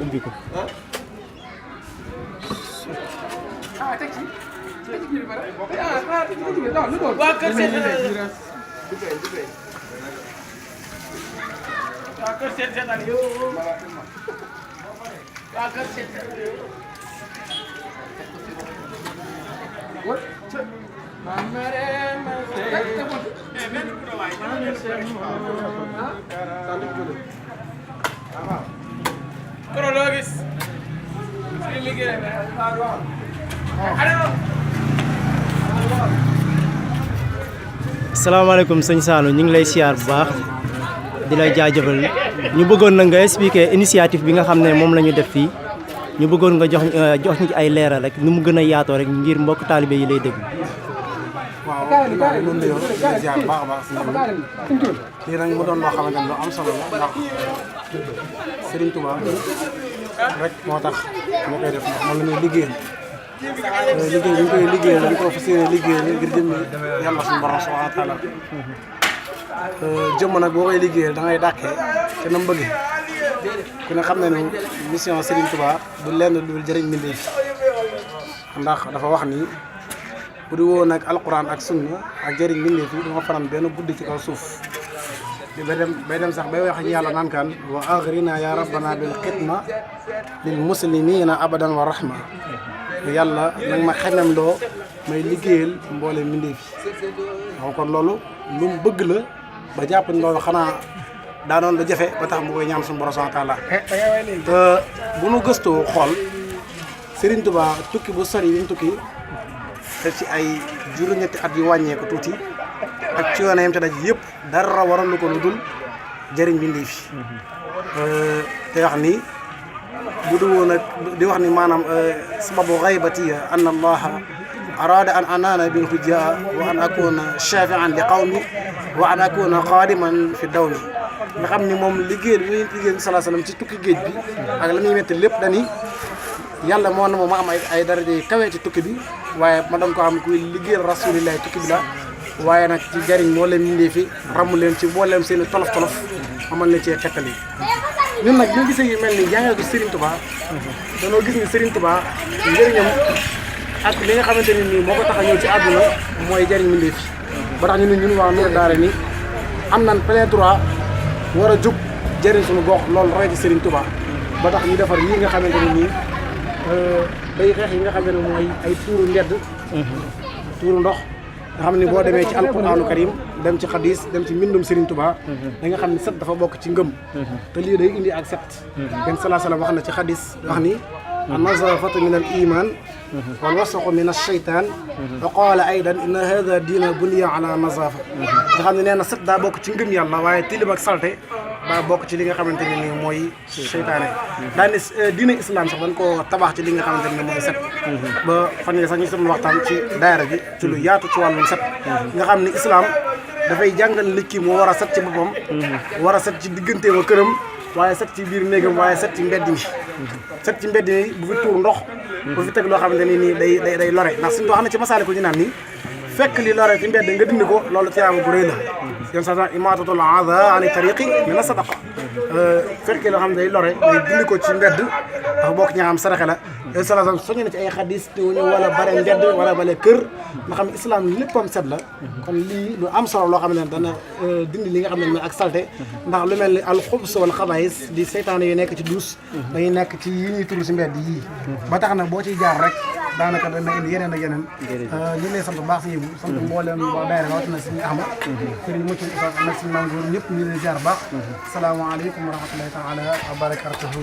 ubbi ko. Kronologis. Asalaamaaleykum sëñ Saalum ñu ngi lay siyaar bu baax di lay jaajëfal ñu bëggoon na nga expliquer initiative bi nga xam ne moom la ñu def fii ñu bëggoon nga jox ñu ci ay leeral rek nu mu gën a yaatoo rek ngir mbokk taalibe yi lay déglu. waaw loolu la yow di ziar baax a baax si ñoom lii nag mu doon loo xamante ne lu am solo la ndax Serigne Touba rek moo tax ñu koy def ndax moom la ñuy liggéeyal liggéey bi ñu koy liggéeyal dañ ko fas yéene liggéeyal ngir jëm yàlla suñu borom subhanahu wa taala jëmm nag boo koy liggéeyal da ngay dàkkee te na mu bëggee ku ne xam ne ne mission Serigne Touba du lenn lu dul jëriñ mbindeef ndax dafa wax ni bu di woo nag alquran ak sunna ak jëriñ mbindeef yi dama faran benn guddi ci kaw suuf bay dem sax bay wax ak yàlla naan kaan wa agrina ya rabbana bil xidma lil muslimina abadan wa rahma yàlla nag ma xemem loo may liggéeyal mboole mbindeef yi waaw kon loolu lu mu bëgg la ba jàpp ni loolu xanaa daanoon lu jafe ba tax mu koy ñaan suñu borom subhanahu wa taala te bu nu gëstoo xool Serigne Touba tukki bu sori yi mu tukki te ci ay juróom-ñetti at yu wàññeeku tuuti ak ci yoon yam te daj yëpp dara waral lu ko lu dul jëriñ mbindeef yi te wax ni bu du woon nag di wax ni maanaam sababu xaybati anna allaha arada an anana bil hujja wa an akuna shafi'an li qawmi wa an akuna qadiman fi dawmi nga xam ni moom liggéey bi liggéey sallallahu alayhi wasallam ci tukki géej bi ak la muy metti lépp dani yàlla moo na moom ma am ay daraja yu kawe ci tukki bi waaye ma doon ko xam kuy liggéeyal rasulillahi tukki bi la waaye nag ci jariñ moo leen mindee fi ramu leen ci booleem seen i tolof-tolof amal na cee xettali ñun nag ñu gisee yu mel ni jàngee ko Serigne Touba danoo gis ni Serigne Touba njëriñam ak li nga xamante ne nii moo ko tax a ñëw ci àdduna mooy jariñ mindee fi ba tax ñun waa Nour Daara ni am nañ plein droit war a jug jëriñ suñu gox loolu roy ci Serigne Touba ba tax ñu defar yii nga xamante ne nii bay xeex yi nga xam ne mooy ay tuuru ndedd tuuru ndox nga xam ne boo demee ci alquranu karim dem ci xadis dem ci mbindum Serigne Touba da nga xam ne set dafa bokk ci ngëm te lii day indi ak set benn salaa salaam wax na ci xadis wax ni an-nazafatu min al iman wal wasaqu min ash-shaytan wa qala aydan inna hadha diina buniya ala nazafa nga xam ne nee na set daa bokk ci ngëm yàlla waaye tilim ak salte daa bokk ci li nga xamante ne nii mooy seytaane daane diine islam sax dañ ko tabax ci li nga xamante ne mooy set ba fan yii sax ñu sama waxtaan ci daayira ji ci lu yaatu ci wàllum set nga xam ne islam dafay jàngal nit ki mu war a set ci boppam war a set ci digganteem ak këram waaye set ci biir néegam waaye set ci mbedd mi set ci mbedd mi bu fi tuur ndox bu fi teg loo xamante ne nii day lore ndax suñu wax na ci masaali ko ñu naan nii fekk li lore ci mbedd nga dindi ko loolu tiyaaba bu rëy la yéen sa imaatatul aada ani tariqi min sadaqa fekkee loo xam ne day lore day dindi ko ci mbedd dafa bokk ñaa am saraxe la yéen sa soñu na ci ay xadis te ñu wala bare mbedd wala bale kër nga xam ne islam léppam set la kon lii lu am solo loo xam ne dana dindi li nga xam ne mooy ak salte ndax lu mel ni al xubs wal xabaayis di seytaane yu nekk ci duus dañuy nekk ci yi ñuy tudd si mbedd yii ba tax na boo ciy jaar rek daanaka dana indi yeneen ak yeneen ñu lay sant bu baax si yëbu sant mbooleem waa daayira rawatina suñu Ahmad sëriñ muccum nag suñu mangoor ñëpp ñu lay ziar baax salaamaaleykum wa rahmatullahi taala wa barakatuhu